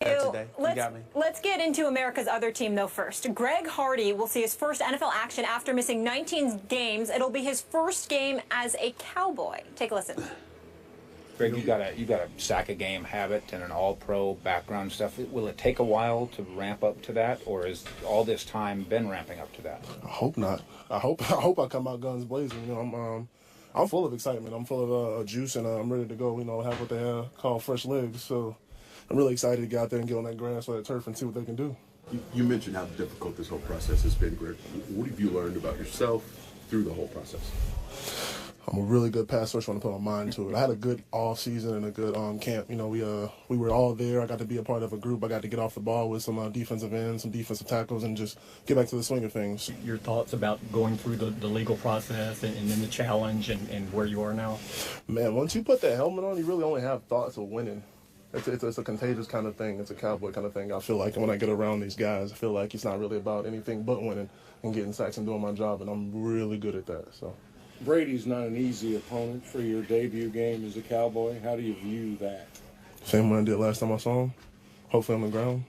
Today. You got me. Let's get into America's other team, though, first. Greg Hardy will see his first NFL action after missing 19 games. It'll be his first game as a Cowboy. Take a listen. Greg, you got a sack a game habit and an all-pro background stuff. Will it take a while to ramp up to that, or has all this time been ramping up to that? I hope not. I hope I come out guns blazing. You know, I'm full of excitement. I'm full of juice, and I'm ready to go. You know, have what they call fresh legs. So I'm really excited to get out there and get on that grass or that turf and see what they can do. You mentioned how difficult this whole process has been, Greg. What have you learned about yourself through the whole process? I'm a really good pass rusher when I put my mind to it. I had a good off season and a good camp. You know, we were all there. I got to be a part of a group. I got to get off the ball with some defensive ends, some defensive tackles, and just get back to the swing of things. Your thoughts about going through the legal process and then the challenge and where you are now? Man, once you put that helmet on, you really only have thoughts of winning. It's a contagious kind of thing. It's a cowboy kind of thing. I feel like when I get around these guys, I feel like it's not really about anything but winning and getting sacks and doing my job, and I'm really good at that. So. Brady's not an easy opponent for your debut game as a Cowboy. How do you view that? Same one I did last time I saw him. Hopefully on the ground.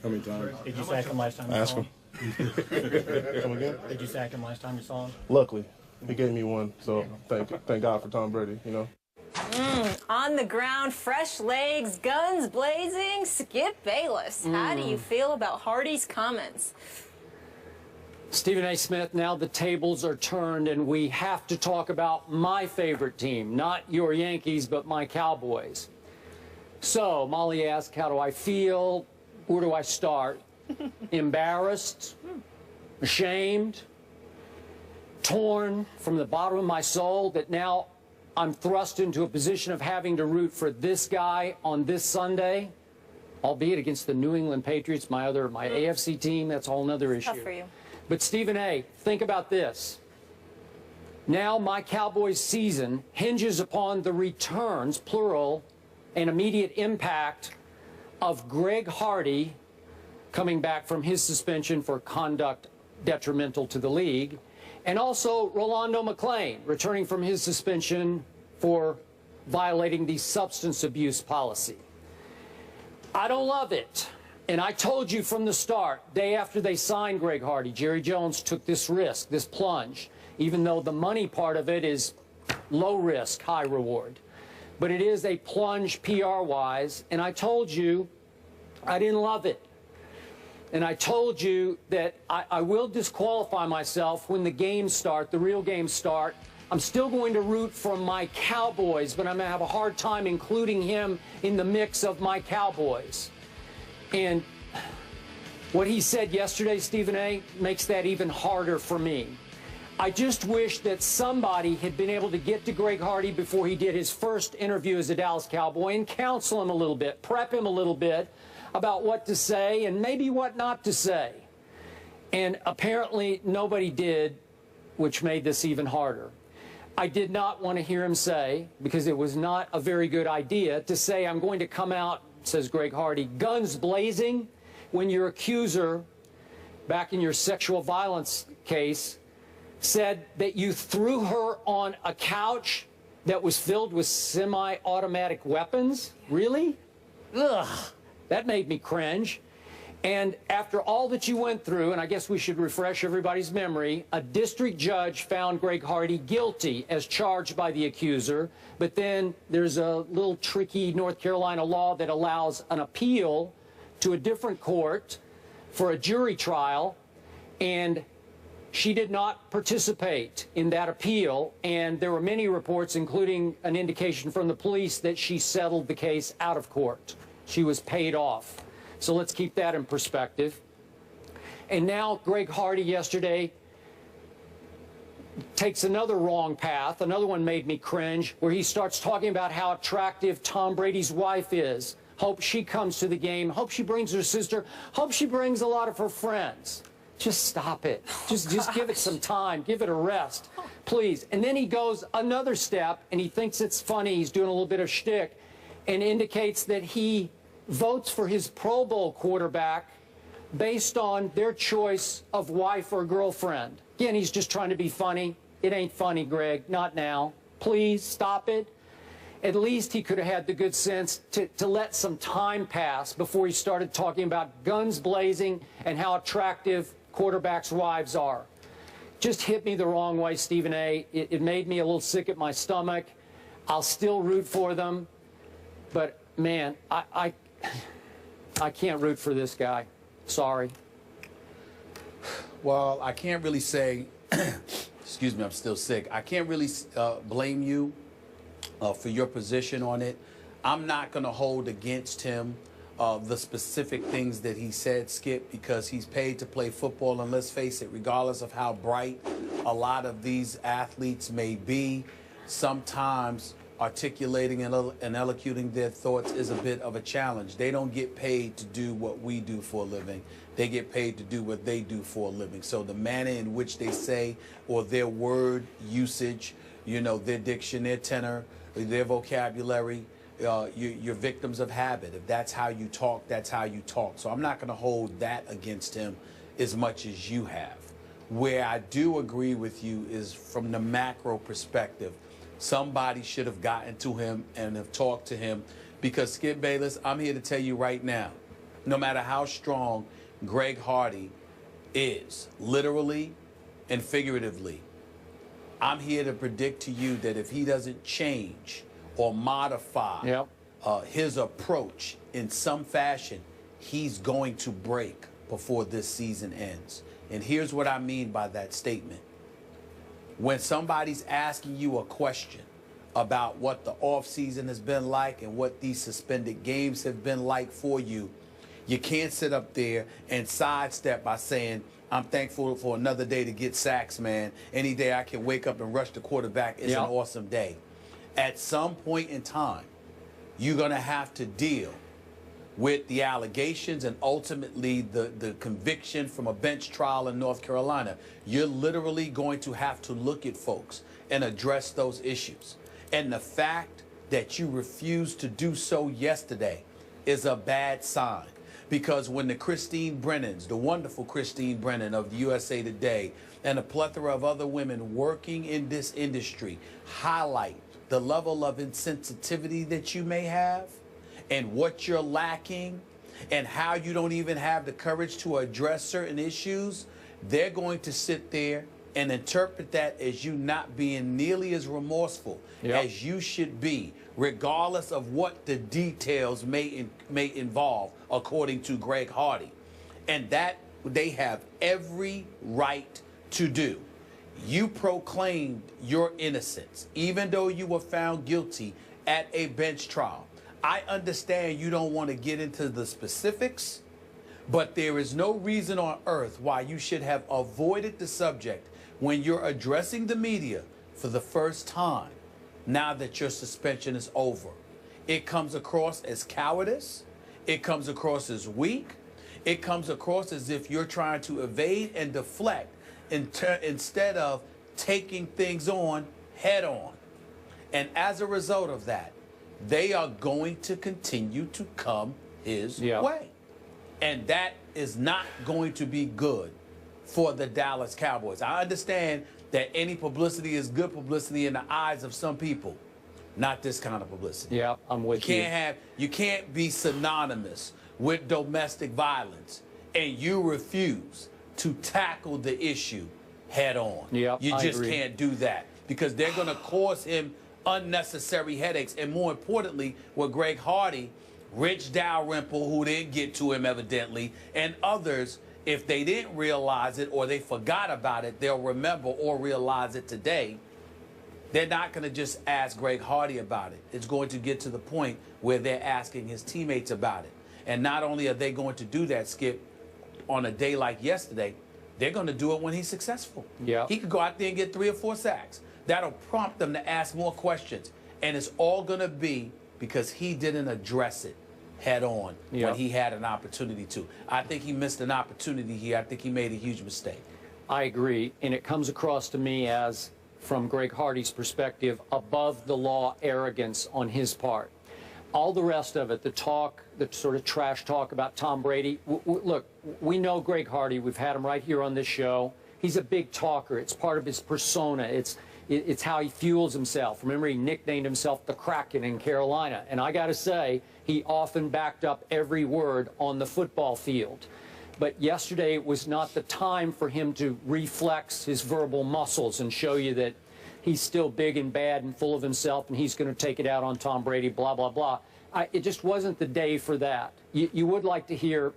How many times? Did you sack him last time you Ask saw him. Come again? Did you sack him last time you saw him? Luckily, he gave me one. So thank God for Tom Brady, you know. On the ground, fresh legs, guns blazing. Skip Bayless, how do you feel about Hardy's comments? Stephen A. Smith, now the tables are turned and we have to talk about my favorite team, not your Yankees, but my Cowboys. So, Molly asked, how do I feel? Where do I start? Embarrassed, ashamed, torn from the bottom of my soul that now I'm thrust into a position of having to root for this guy on this Sunday, albeit against the New England Patriots, my AFC team. That's a whole other issue. Tough for you. But Stephen A., think about this. Now my Cowboys season hinges upon the returns, plural, and immediate impact of Greg Hardy coming back from his suspension for conduct detrimental to the league, and also Rolando McClain returning from his suspension for violating the substance abuse policy. I don't love it. And I told you from the start, day after they signed Greg Hardy, Jerry Jones took this risk, this plunge, even though the money part of it is low risk, high reward. But it is a plunge PR-wise, and I told you I didn't love it. And I told you that I will disqualify myself when the games start, the real games start. I'm still going to root for my Cowboys, but I'm going to have a hard time including him in the mix of my Cowboys. And what he said yesterday, Stephen A., makes that even harder for me. I just wish that somebody had been able to get to Greg Hardy before he did his first interview as a Dallas Cowboy and counsel him a little bit, prep him a little bit about what to say and maybe what not to say. And apparently nobody did, which made this even harder. I did not want to hear him say, because it was not a very good idea, to say I'm going to come out, says Greg Hardy, guns blazing, when your accuser, back in your sexual violence case, said that you threw her on a couch that was filled with semi-automatic weapons? Really? Ugh, that made me cringe. And after all that you went through, and I guess we should refresh everybody's memory, a district judge found Greg Hardy guilty as charged by the accuser, but then there's a little tricky North Carolina law that allows an appeal to a different court for a jury trial, and she did not participate in that appeal, and there were many reports, including an indication from the police, that she settled the case out of court. She was paid off. So let's keep that in perspective. And now Greg Hardy yesterday takes another wrong path. Another one made me cringe, where he starts talking about how attractive Tom Brady's wife is. Hope she comes to the game. Hope she brings her sister. Hope she brings a lot of her friends. Just stop it. Just give it some time. Give it a rest, please. And then he goes another step, and he thinks it's funny. He's doing a little bit of shtick, and indicates that he votes for his Pro Bowl quarterback based on their choice of wife or girlfriend. Again, he's just trying to be funny. It ain't funny, Greg. Not now. Please stop it. at least he could have had the good sense to let some time pass before he started talking about guns blazing and how attractive quarterbacks' wives are. Just hit me the wrong way, Stephen A. It made me a little sick at my stomach. I'll still root for them, but man, I can't root for this guy. Sorry. Well, I can't really say, excuse me, I'm still sick. I can't really blame you for your position on it. I'm not going to hold against him the specific things that he said, Skip, because he's paid to play football. And let's face it, regardless of how bright a lot of these athletes may be, sometimes articulating and elocuting their thoughts is a bit of a challenge. They don't get paid to do what we do for a living. They get paid to do what they do for a living. So the manner in which they say, or their word usage, you know, their diction, their tenor, their vocabulary, you're victims of habit. If that's how you talk, that's how you talk. So I'm not going to hold that against him as much as you have. Where I do agree with you is from the macro perspective. Somebody should have gotten to him and have talked to him, because Skip Bayless, I'm here to tell you right now, no matter how strong Greg Hardy is, literally and figuratively, I'm here to predict to you that if he doesn't change or modify his approach in some fashion, he's going to break before this season ends. And here's what I mean by that statement. When somebody's asking you a question about what the offseason has been like and what these suspended games have been like for you, you can't sit up there and sidestep by saying, I'm thankful for another day to get sacks, man. Any day I can wake up and rush the quarterback is an awesome day. At some point in time, you're going to have to deal with the allegations and ultimately the conviction from a bench trial in North Carolina. You're literally going to have to look at folks and address those issues. And the fact that you refused to do so yesterday is a bad sign. Because when the Christine Brennans, the wonderful Christine Brennan of the USA Today, and a plethora of other women working in this industry highlight the level of insensitivity that you may have and what you're lacking and how you don't even have the courage to address certain issues, they're going to sit there and interpret that as you not being nearly as remorseful as you should be, regardless of what the details may involve, according to Greg Hardy. And that they have every right to do. You proclaimed your innocence, even though you were found guilty at a bench trial. I understand you don't want to get into the specifics, but there is no reason on earth why you should have avoided the subject when you're addressing the media for the first time now that your suspension is over. It comes across as cowardice. It comes across as weak. It comes across as if you're trying to evade and deflect instead of taking things on head on. And as a result of that, they are going to continue to come his way. And that is not going to be good for the Dallas Cowboys. I understand that any publicity is good publicity in the eyes of some people. Not this kind of publicity. Yeah, I'm with you. You can't be synonymous with domestic violence and you refuse to tackle the issue head on. Yeah, you just can't do that because they're going to cause him unnecessary headaches. And more importantly, with Greg Hardy, Rich Dalrymple, who didn't get to him evidently, and others, if they didn't realize it or they forgot about it, they'll remember or realize it today. They're not going to just ask Greg Hardy about it. It's going to get to the point where they're asking his teammates about it. And not only are they going to do that, Skip, on a day like yesterday, they're going to do it when he's successful. Yeah. He could go out there and get 3 or 4 sacks. That'll prompt them to ask more questions. And it's all going to be because he didn't address it head on when he had an opportunity to. I think he missed an opportunity here. I think he made a huge mistake. I agree. And it comes across to me as, from Greg Hardy's perspective, above the law arrogance on his part. All the rest of it, the talk, the sort of trash talk about Tom Brady. Look, we know Greg Hardy. We've had him right here on this show. He's a big talker. It's part of his persona. It's how he fuels himself. Remember, he nicknamed himself the Kraken in Carolina. And I got to say, he often backed up every word on the football field. But yesterday was not the time for him to reflex his verbal muscles and show you that he's still big and bad and full of himself and he's going to take it out on Tom Brady, blah, blah, blah. It just wasn't the day for that. You would like to hear,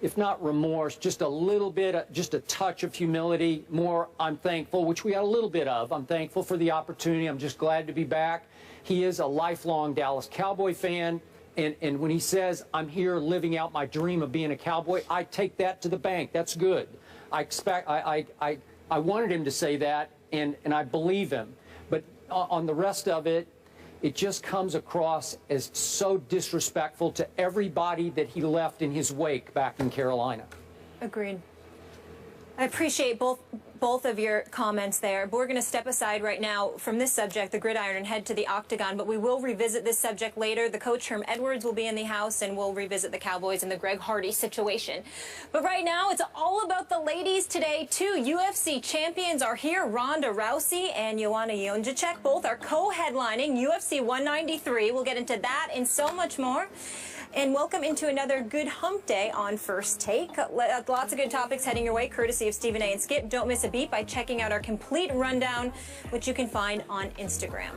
if not remorse, just a little bit, just a touch of humility, more I'm thankful, which we got a little bit of. I'm thankful for the opportunity. I'm just glad to be back. He is a lifelong Dallas Cowboy fan. And when he says, I'm here living out my dream of being a Cowboy, I take that to the bank. That's good. I wanted him to say that, and I believe him. But on the rest of it, it just comes across as so disrespectful to everybody that he left in his wake back in Carolina. Agreed. I appreciate both of your comments there. But we're going to step aside right now from this subject, the gridiron, and head to the octagon. But we will revisit this subject later. The coach, Herm Edwards, will be in the house, and we'll revisit the Cowboys and the Greg Hardy situation. But right now, it's all about the ladies today, too. UFC champions are here. Ronda Rousey and Joanna Jędrzejczyk both are co-headlining UFC 193. We'll get into that and so much more. And welcome into another good hump day on First Take. Lots of good topics heading your way, courtesy of Stephen A. and Skip. Don't miss a beat by checking out our complete rundown, which you can find on Instagram.